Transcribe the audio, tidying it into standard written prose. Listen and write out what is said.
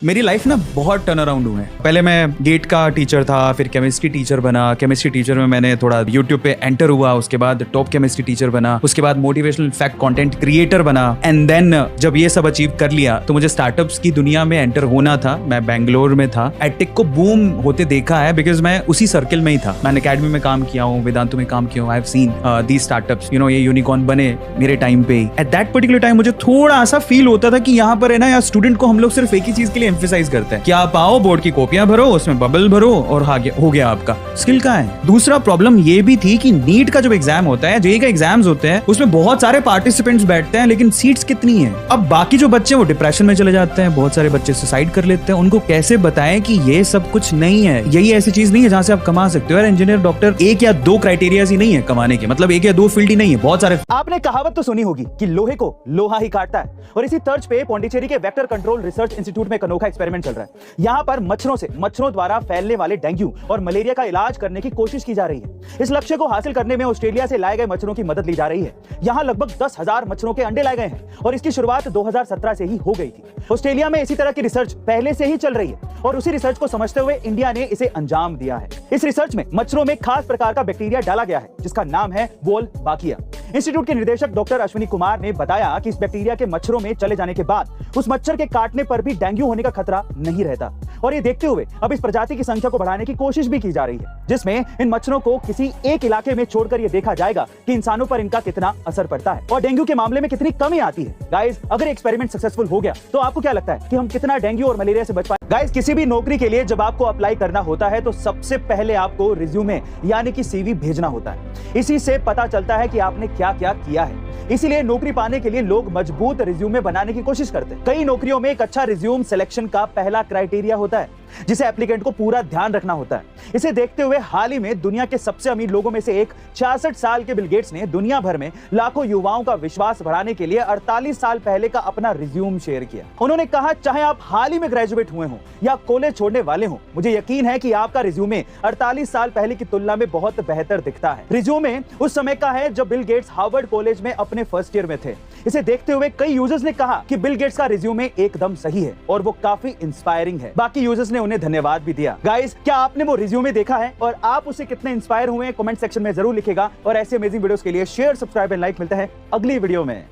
मेरी लाइफ ना बहुत टर्न अराउंड हुए हैं। पहले मैं गेट का टीचर था, फिर केमिस्ट्री टीचर बना। केमिस्ट्री टीचर में मैंने थोड़ा यूट्यूब पे एंटर हुआ, उसके बाद टॉप केमिस्ट्री टीचर बना, उसके बाद मोटिवेशनल फैक्ट कंटेंट क्रिएटर बना। एंड देन जब ये सब अचीव कर लिया तो मुझे स्टार्टअप्स की दुनिया में एंटर होना था। मैं बैंगलोर में था, एडटेक को बूम होते देखा है बिकॉज मैं उसी सर्किल में ही था। मैंने अकेडमी में काम किया हूँ, वेदांतु में काम किया हूँ। I have seen these startups, you know, ये यूनिकॉर्न बने मेरे टाइम पे ही। एट दैट पर्टिकुलर टाइम मुझे थोड़ा सा फील होता था कि यहाँ पर है ना यार, स्टूडेंट को हम लोग सिर्फ एक ही चीज के लिए एम्फेसाइज करते हैं कि आप आओ, बोर्ड की कॉपियां भरो, उसमें बबल भरो और हो गया आपका। स्किल कहाँ है? दूसरा प्रॉब्लम ये भी थी कि नीट का जो एग्जाम होता है, जेईई का एग्जाम्स होते हैं, उसमें बहुत सारे पार्टिसिपेंट्स बैठते हैं लेकिन सीट्स कितनी है। अब बाकी जो बच्चे वो डिप्रेशन में चले जाते हैं, बहुत सारे बच्चे सुसाइड कर लेते हैं। उनको कैसे बताएं कि ये सब कुछ नहीं है, यही ऐसी चीज नहीं है जहां से आप कमा सकते हो। यार इंजीनियर, डॉक्टर एक या दो क्राइटेरिया ही नहीं है कमाने के, मतलब एक या दो फील्ड ही नहीं है, बहुत सारे। आपने कहावत तो सुनी होगी कि लोहे को लोहा ही काटता है, और इसी तर्ज पे पौंडीचेरी के वेक्टर कंट्रोल रिसर्च इंस्टीट्यूट में एक अनोखा एक्सपेरिमेंट चल रहा है। यहाँ पर मच्छरों द्वारा फैलने वाले डेंगू और मलेरिया का इलाज करने की कोशिश की जा रही है। इस लक्ष्य को हासिल करने में ऑस्ट्रेलिया से लाए गए मच्छरों की मदद ली जा रही है। यहाँ लगभग 10,000 मच्छरों के अंडे लाए गए हैं और इसकी शुरुआत 2017 से ही हो गई थी। ऑस्ट्रेलिया में इसी तरह की रिसर्च पहले से ही चल रही है और उसी रिसर्च को समझते हुए इंडिया ने इसे अंजाम दिया है। इस रिसर्च में मच्छरों में खास प्रकार का बैक्टीरिया डाला गया है जिसका नाम है वोल्बाकिया। इंस्टीट्यूट के निदेशक डॉक्टर अश्विनी कुमार ने बताया कि इस बैक्टीरिया के मच्छरों में चले जाने के बाद उस मच्छर के काटने पर भी डेंगू होने का खतरा नहीं रहता, और ये देखते हुए अब इस प्रजाति की संख्या को बढ़ाने की कोशिश भी की जा रही है, जिसमें इन मच्छरों को किसी एक इलाके में छोड़कर ये देखा जाएगा कि इंसानों पर इनका कितना असर पड़ता है और डेंगू के मामले में कितनी कमी आती है। गाइस, अगर एक्सपेरिमेंट सक्सेसफुल हो गया तो आपको क्या लगता है कि हम कितना डेंगू और मलेरिया से बच पाए? गाइस, किसी भी नौकरी के लिए जब आपको अप्लाई करना होता है तो सबसे पहले आपको रिज्यूमे यानी कि सीवी भेजना होता है। इसी से पता चलता है कि आपने क्या क्या किया है। इसीलिए नौकरी पाने के लिए लोग मजबूत रिज्यूमे बनाने की कोशिश करते हैं। कई नौकरियों में एक अच्छा रिज्यूम सिलेक्शन का पहला क्राइटेरिया होता है जिसे एप्लीकेंट को पूरा ध्यान रखना होता है। इसे देखते हुए हाल ही में दुनिया के सबसे अमीर लोगों में से एक 66 साल के बिल गेट्स ने दुनिया भर में लाखों युवाओं का विश्वास बढ़ाने के लिए 48 साल पहले का अपना रिज्यूम शेयर किया। उन्होंने कहा, चाहे आप हाल ही में ग्रेजुएट हुए हों या कॉलेज छोड़ने वाले हों, मुझे यकीन है कि आपका रिज्यूमे 48 साल पहले की तुलना में बहुत बेहतर दिखता है। रिज्यूमे उस समय का है जब बिल गेट्स हार्वर्ड कॉलेज में अपने फर्स्ट ईयर में थे। इसे देखते हुए कई यूजर्स ने कहा कि बिल गेट्स का रिज्यूमे एकदम सही है और वो काफी इंस्पायरिंग है। बाकी यूजर्स ने उन्हें धन्यवाद भी दिया। गाइस, क्या आपने वो रिज्यूमे देखा है और आप उससे कितने इंस्पायर हुए हैं? कमेंट सेक्शन में जरूर लिखेगा। और ऐसे अमेजिंग वीडियोस के लिए शेयर, सब्सक्राइब एंड लाइक। मिलते हैं अगली वीडियो में।